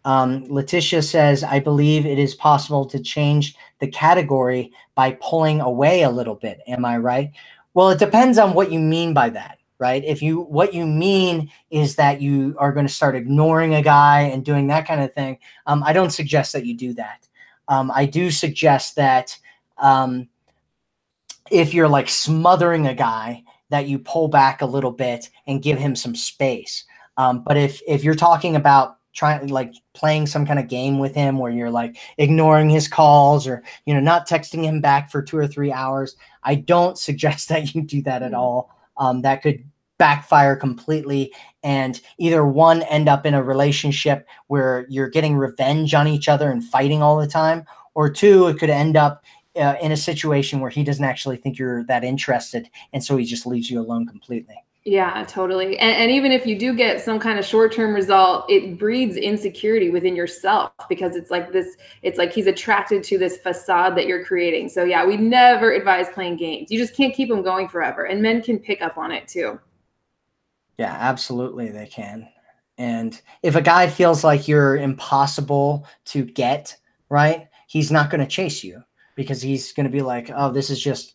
Letitia says, I believe it is possible to change the category by pulling away a little bit. Am I right? Well, it depends on what you mean by that, right? What you mean is that you are going to start ignoring a guy and doing that kind of thing, I don't suggest that you do that. I do suggest that if you're like smothering a guy, that you pull back a little bit and give him some space. But if you're talking about playing some kind of game with him where you're like ignoring his calls or, not texting him back for 2 or 3 hours, I don't suggest that you do that at all. That could backfire completely, and either one, end up in a relationship where you're getting revenge on each other and fighting all the time, or two, it could end up in a situation where he doesn't actually think you're that interested, and so he just leaves you alone completely. Yeah, totally. And even if you do get some kind of short-term result, it breeds insecurity within yourself, because it's like this, it's like he's attracted to this facade that you're creating. So yeah, we never advise playing games. You just can't keep them going forever. And men can pick up on it too. Yeah, absolutely they can. And if a guy feels like you're impossible to get, right, he's not going to chase you, because he's going to be like, oh, this is just,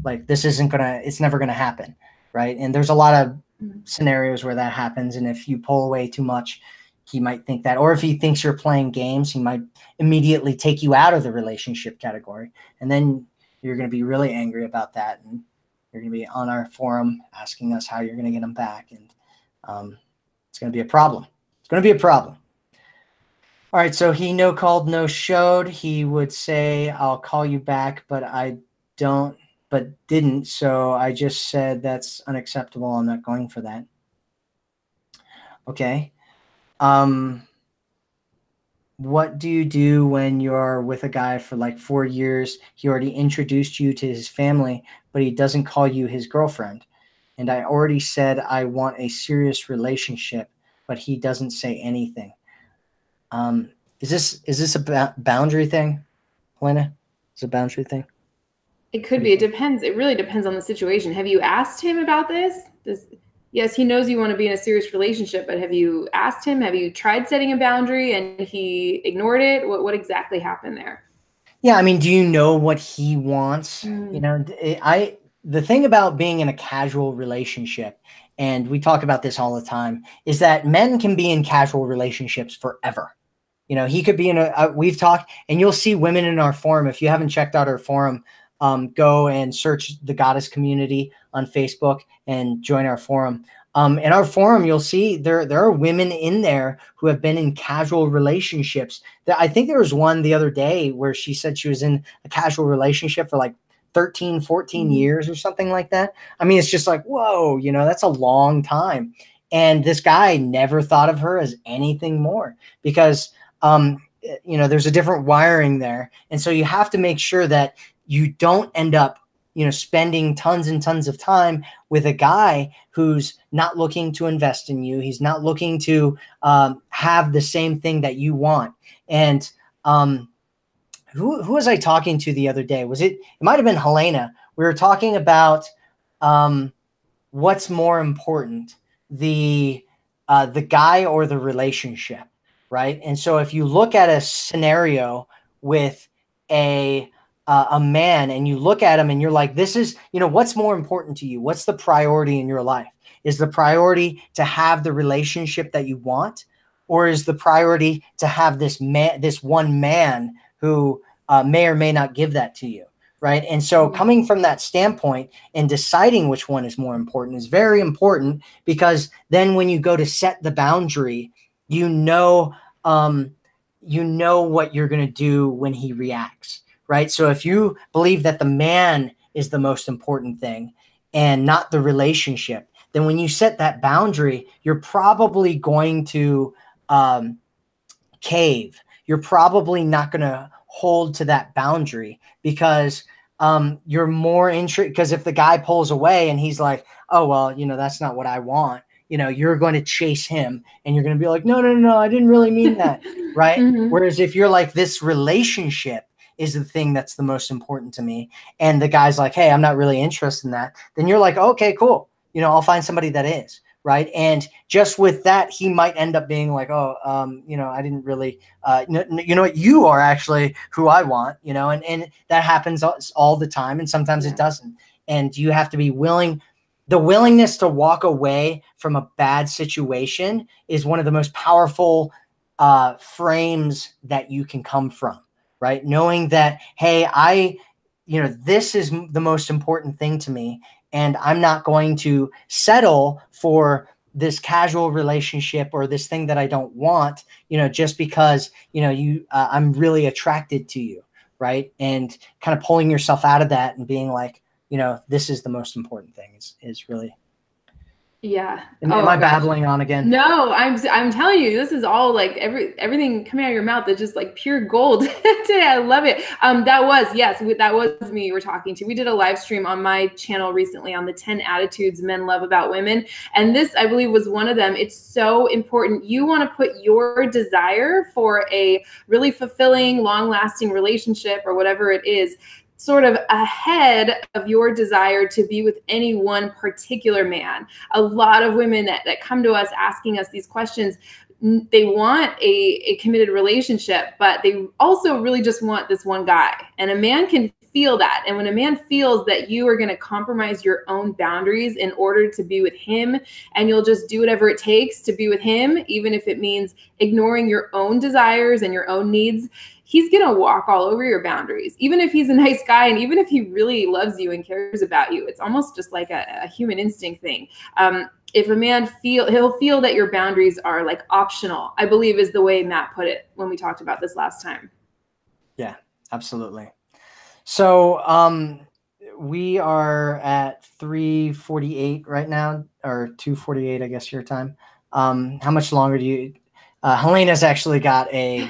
like, this isn't going to, it's never going to happen. Right. And there's a lot of scenarios where that happens. And if you pull away too much, he might think that, or if he thinks you're playing games, he might immediately take you out of the relationship category. And then you're going to be really angry about that. And you're going to be on our forum asking us how you're going to get them back. And it's going to be a problem. It's going to be a problem. All right. So he no called, no showed. He would say, I'll call you back, but didn't. So I just said that's unacceptable. I'm not going for that. Okay. What do you do when you're with a guy for like 4 years? He already introduced you to his family, but he doesn't call you his girlfriend. And I already said I want a serious relationship, but he doesn't say anything. Is this a boundary thing, Helena? Is it a boundary thing? It could be. It depends. It really depends on the situation. Have you asked him about this? Yes, he knows you want to be in a serious relationship, but have you asked him? Have you tried setting a boundary and he ignored it? What exactly happened there? Yeah, I mean, do you know what he wants? The thing about being in a casual relationship, and we talk about this all the time, is that men can be in casual relationships forever. He could be in we've talked, and you'll see women in our forum. If you haven't checked out our forum, go and search the Goddess Community on Facebook and join our forum. In our forum, you'll see there are women in there who have been in casual relationships. I think there was one the other day where she said she was in a casual relationship for like 13, 14 years or something like that. I mean, it's just like, whoa, that's a long time. And this guy never thought of her as anything more, because, there's a different wiring there. And so you have to make sure that you don't end up, spending tons and tons of time with a guy who's not looking to invest in you. He's not looking to have the same thing that you want. And who was I talking to the other day? It might have been Helena. We were talking about what's more important, the guy or the relationship, right? And so if you look at a scenario with a man, and you look at him and you're like, this is, what's more important to you? What's the priority in your life? Is the priority to have the relationship that you want? Or is the priority to have this one man who may or may not give that to you? Right. And so coming from that standpoint and deciding which one is more important is very important, because then when you go to set the boundary, you know what you're going to do when he reacts. Right. So if you believe that the man is the most important thing and not the relationship, then when you set that boundary, you're probably going to cave. You're probably not going to hold to that boundary, because you're more interested. Because if the guy pulls away and he's like, oh, well, that's not what I want, you're going to chase him and you're going to be like, no, I didn't really mean that. Right. Mm-hmm. Whereas if you're like, this relationship is the thing that's the most important to me, and the guy's like, hey, I'm not really interested in that, then you're like, okay, cool. I'll find somebody that is. Right. And just with that, he might end up being like, oh, I didn't really, what, you are actually who I want, and that happens all the time. And sometimes it doesn't. And you have to be willing. The willingness to walk away from a bad situation is one of the most powerful frames that you can come from. Right. Knowing that, hey, this is the most important thing to me, and I'm not going to settle for this casual relationship or this thing that I don't want, just because, I'm really attracted to you. Right. And kind of pulling yourself out of that and being like, this is the most important thing is really Yeah. Am Oh I my gosh. babbling on again? No, I'm telling you, this is all like everything coming out of your mouth is just like pure gold today. I love it. That was, yes, that was me you were talking to. We did a live stream on my channel recently on the 10 attitudes men love about women. And this, I believe, was one of them. It's so important. You want to put your desire for a really fulfilling, long-lasting relationship or whatever it is sort of ahead of your desire to be with any one particular man. A lot of women that come to us asking us these questions, they want a committed relationship, but they also really just want this one guy. And a man can feel that. And when a man feels that you are going to compromise your own boundaries in order to be with him, and you'll just do whatever it takes to be with him, even if it means ignoring your own desires and your own needs, he's going to walk all over your boundaries. Even if he's a nice guy and even if he really loves you and cares about you, it's almost just like a human instinct thing. If a man he'll feel that your boundaries are like optional, I believe is the way Matt put it when we talked about this last time. Yeah, absolutely. So we are at 3:48 right now, or 2:48, I guess your time. How much longer do you, Helena's actually got a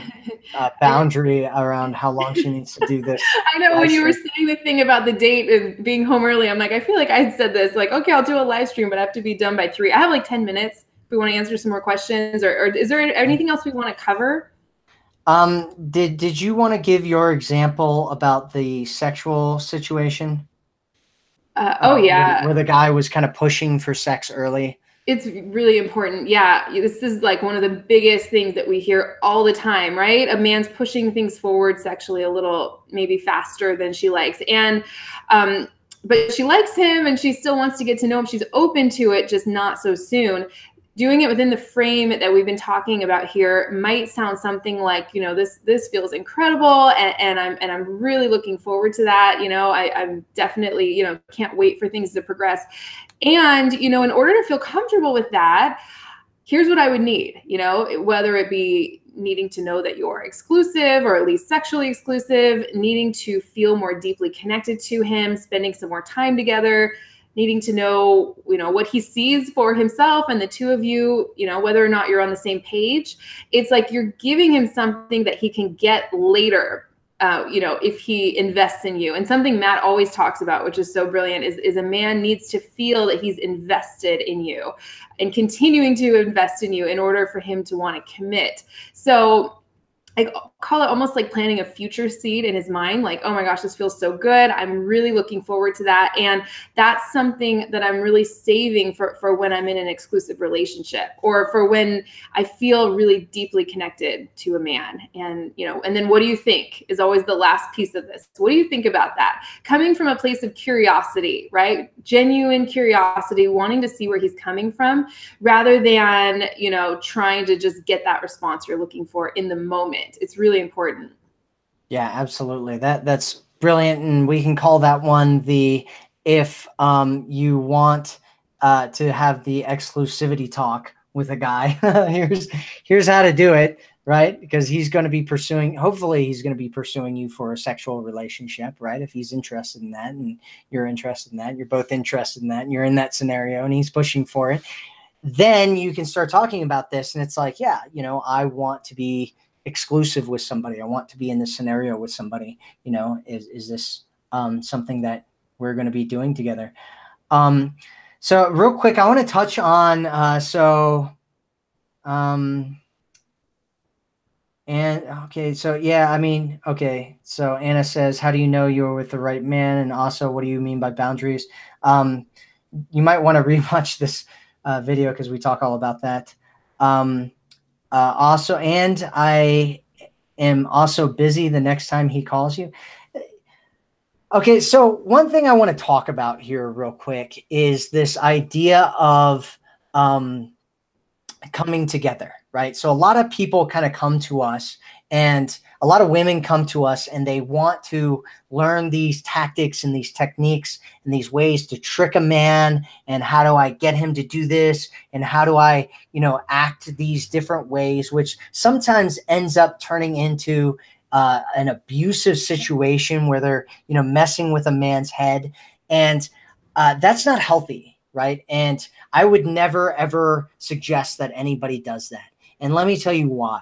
boundary around how long she needs to do this. I know when you were saying the thing about the date and being home early, I'm like, I feel like I said this, like, okay, I'll do a live stream, but I have to be done by 3. I have like 10 minutes if we want to answer some more questions, or is there anything else we want to cover? Did you want to give your example about the sexual situation? Oh yeah. Where the guy was kind of pushing for sex early. It's really important. Yeah, this is like one of the biggest things that we hear all the time, right? A man's pushing things forward sexually a little, maybe faster than she likes. And, but she likes him and she still wants to get to know him. She's open to it, just not so soon. Doing it within the frame that we've been talking about here might sound something like, you know, this feels incredible, and I'm really looking forward to that. You know, I'm definitely, you know, can't wait for things to progress. And, you know, in order to feel comfortable with that, here's what I would need, you know, whether it be needing to know that you're exclusive or at least sexually exclusive, needing to feel more deeply connected to him, spending some more time together, needing to know, you know, what he sees for himself and the two of you, you know, whether or not you're on the same page. It's like you're giving him something that he can get later, you know, if he invests in you. And something Matt always talks about, which is so brilliant, is a man needs to feel that he's invested in you and continuing to invest in you in order for him to want to commit. So I call it almost like planting a future seed in his mind. Like, oh my gosh, this feels so good. I'm really looking forward to that. And that's something that I'm really saving for when I'm in an exclusive relationship, or for when I feel really deeply connected to a man. And, you know, and then what do you think is always the last piece of this? What do you think about that? Coming from a place of curiosity, right? Genuine curiosity, wanting to see where he's coming from, rather than, you know, trying to just get that response you're looking for in the moment. It's really important. Yeah, absolutely. That's brilliant. And we can call that one the, if you want to have the exclusivity talk with a guy, here's how to do it, right? Because he's going to be pursuing, hopefully he's going to be pursuing you for a sexual relationship, right? If he's interested in that and you're interested in that, you're both interested in that, and you're in that scenario and he's pushing for it, then you can start talking about this. And it's like, yeah, you know, I want to be exclusive with somebody. I want to be in this scenario with somebody. You know, is this something that we're going to be doing together? So real quick, I want to touch on and okay, so yeah, I mean, okay, so Anna says, how do you know you're with the right man? And also, what do you mean by boundaries? You might want to rewatch this video because we talk all about that. Also, and I am also busy the next time he calls you. Okay, so one thing I want to talk about here real quick is this idea of coming together, right? So a lot of people kind of come to us, and a lot of women come to us, and they want to learn these tactics and these techniques and these ways to trick a man. And how do I get him to do this? And how do I, you know, act these different ways, which sometimes ends up turning into an abusive situation where they're, you know, messing with a man's head. And that's not healthy. right? And I would never, ever suggest that anybody does that. And let me tell you why.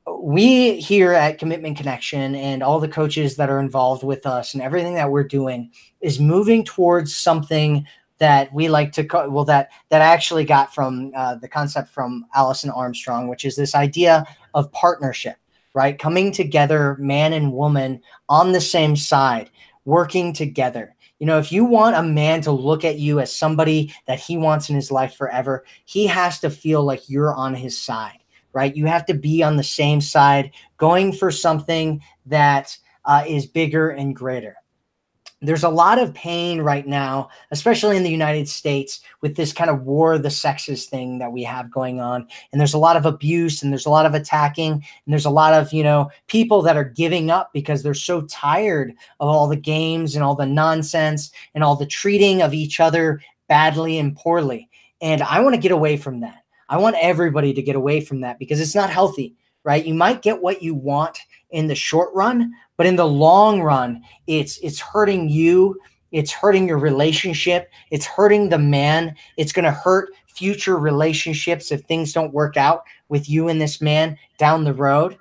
We here at Commitment Connection and all the coaches that are involved with us and everything that we're doing is moving towards something that we like to call, that I actually got from the concept from Allison Armstrong, which is this idea of partnership, right? Coming together, man and woman on the same side, working together. You know, if you want a man to look at you as somebody that he wants in his life forever, he has to feel like you're on his side, right? You have to be on the same side, going for something that is bigger and greater. There's a lot of pain right now, especially in the United States, with this kind of war of the sexes thing that we have going on. And there's a lot of abuse and there's a lot of attacking and there's a lot of, you know, people that are giving up because they're so tired of all the games and all the nonsense and all the treating of each other badly and poorly. And I want to get away from that. I want everybody to get away from that because it's not healthy, right? You might get what you want in the short run, but in the long run, it's hurting you. It's hurting your relationship. It's hurting the man. It's going to hurt future relationships if things don't work out with you and this man down the road.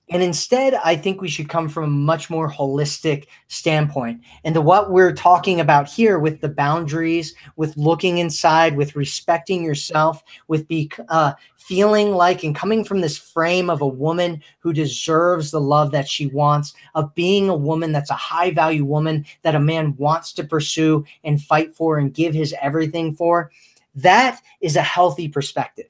And instead, I think we should come from a much more holistic standpoint. And to what we're talking about here with the boundaries, with looking inside, with respecting yourself, with feeling like and coming from this frame of a woman who deserves the love that she wants, of being a woman that's a high value woman that a man wants to pursue and fight for and give his everything for. That is a healthy perspective.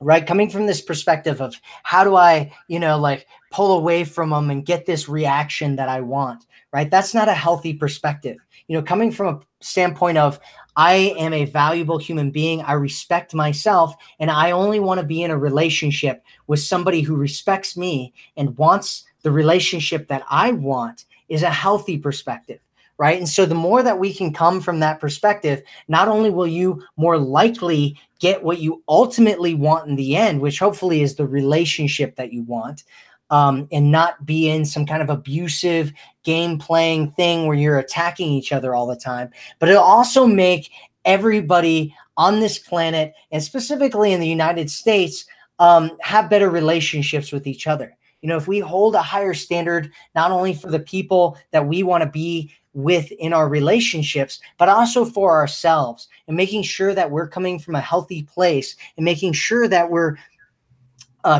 Right? Coming from this perspective of how do I, you know, like pull away from them and get this reaction that I want, right? That's not a healthy perspective. You know, coming from a standpoint of I am a valuable human being. I respect myself and I only want to be in a relationship with somebody who respects me and wants the relationship that I want is a healthy perspective. Right. And so the more that we can come from that perspective, not only will you more likely get what you ultimately want in the end, which hopefully is the relationship that you want, and not be in some kind of abusive game playing thing where you're attacking each other all the time, but it'll also make everybody on this planet and specifically in the United States have better relationships with each other. You know, if we hold a higher standard, not only for the people that we want to be with in our relationships, but also for ourselves and making sure that we're coming from a healthy place and making sure that we're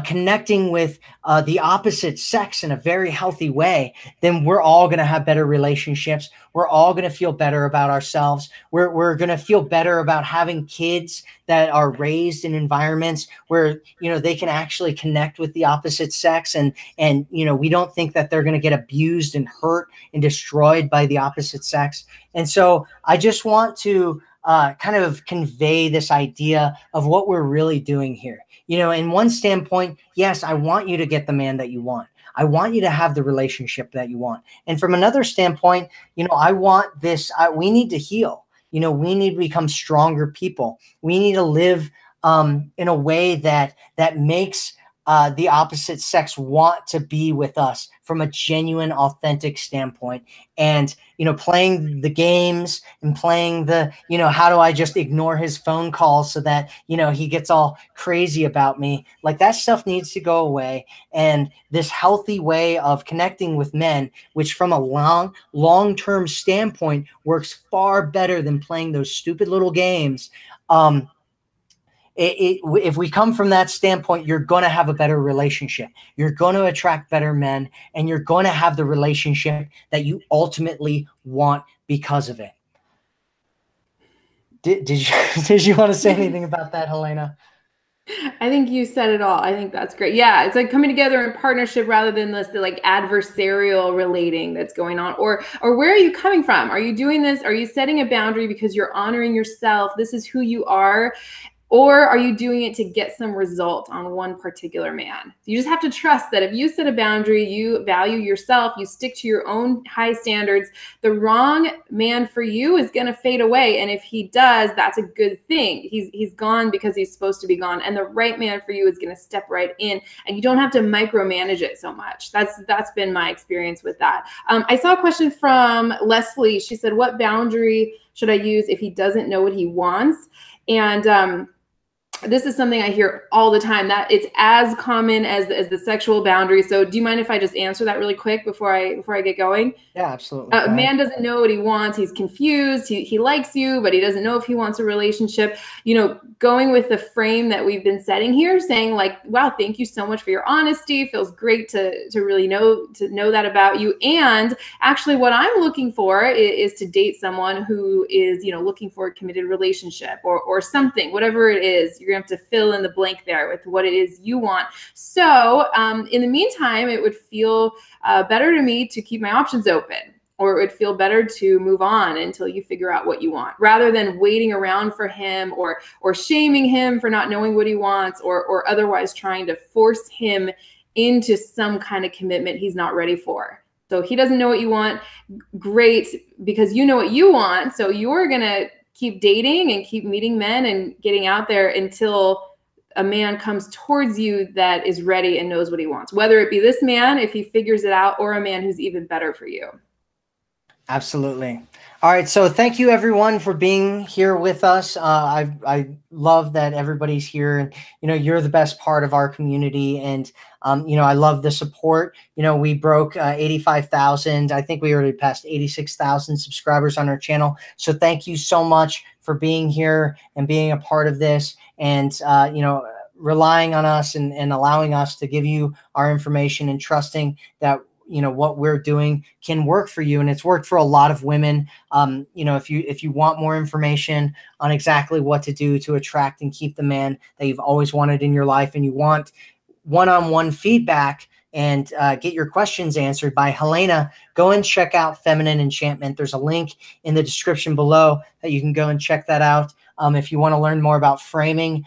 connecting with the opposite sex in a very healthy way, then we're all going to have better relationships. We're all going to feel better about ourselves. We're going to feel better about having kids that are raised in environments where, you know, they can actually connect with the opposite sex. And, you know, we don't think that they're going to get abused and hurt and destroyed by the opposite sex. And so I just want to kind of convey this idea of what we're really doing here. You know, in one standpoint, yes, I want you to get the man that you want. I want you to have the relationship that you want. And from another standpoint, you know, I want this, we need to heal. You know, we need to become stronger people. We need to live in a way that makes the opposite sex want to be with us from a genuine, authentic standpoint. And, you know, playing the games and playing the, you know, how do I just ignore his phone calls so that, you know, he gets all crazy about me? Like that stuff needs to go away. And this healthy way of connecting with men, which from a long-term standpoint works far better than playing those stupid little games. If we come from that standpoint, you're going to have a better relationship. You're going to attract better men, and you're going to have the relationship that you ultimately want because of it. Did you want to say anything about that, Helena? I think you said it all. I think that's great. Yeah, it's like coming together in partnership rather than this like adversarial relating that's going on. Or where are you coming from? Are you doing this? Are you setting a boundary because you're honoring yourself? This is who you are. Or are you doing it to get some result on one particular man? You just have to trust that if you set a boundary, you value yourself, you stick to your own high standards, the wrong man for you is going to fade away. And if he does, that's a good thing. He's gone because he's supposed to be gone. And the right man for you is going to step right in, and you don't have to micromanage it so much. That's been my experience with that. I saw a question from Leslie. She said, what boundary should I use if he doesn't know what he wants? And this is something I hear all the time, that it's as common as the sexual boundary. So do you mind if I just answer that really quick before I get going? Yeah, absolutely. A man doesn't know what he wants. He's confused. He likes you, but he doesn't know if he wants a relationship. You know, going with the frame that we've been setting here, saying like, wow, thank you so much for your honesty. It feels great to really know that about you. And actually what I'm looking for is to date someone who is, you know, looking for a committed relationship or something, whatever it is. You're gonna have to fill in the blank there with what it is you want. So in the meantime, it would feel better to me to keep my options open, or it would feel better to move on until you figure out what you want, rather than waiting around for him or shaming him for not knowing what he wants, or otherwise trying to force him into some kind of commitment he's not ready for. So he doesn't know what you want. Great, because you know what you want. So you're gonna keep dating and keep meeting men and getting out there until a man comes towards you that is ready and knows what he wants, whether it be this man, if he figures it out, or a man who's even better for you. Absolutely. All right. So thank you everyone for being here with us. I love that everybody's here, and, you know, you're the best part of our community. And, you know, I love the support. You know, we broke 85,000. I think we already passed 86,000 subscribers on our channel. So thank you so much for being here and being a part of this, and, you know, relying on us and allowing us to give you our information, and trusting that, you know, what we're doing can work for you. And it's worked for a lot of women. You know, if you want more information on exactly what to do to attract and keep the man that you've always wanted in your life, and you want one-on-one feedback and get your questions answered by Helena, go and check out Feminine Enchantment. There's a link in the description below that you can go and check that out. If you want to learn more about framing,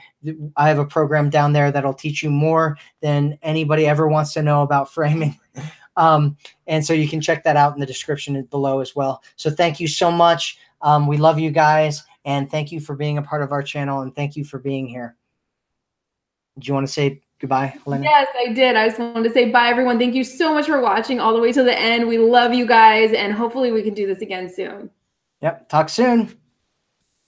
I have a program down there that'll teach you more than anybody ever wants to know about framing. And so you can check that out in the description below as well. So thank you so much. We love you guys, and thank you for being a part of our channel, and thank you for being here. Do you want to say goodbye, Helena? Yes, I did. I just wanted to say bye, everyone. Thank you so much for watching all the way to the end. We love you guys, and hopefully we can do this again soon. Yep. Talk soon.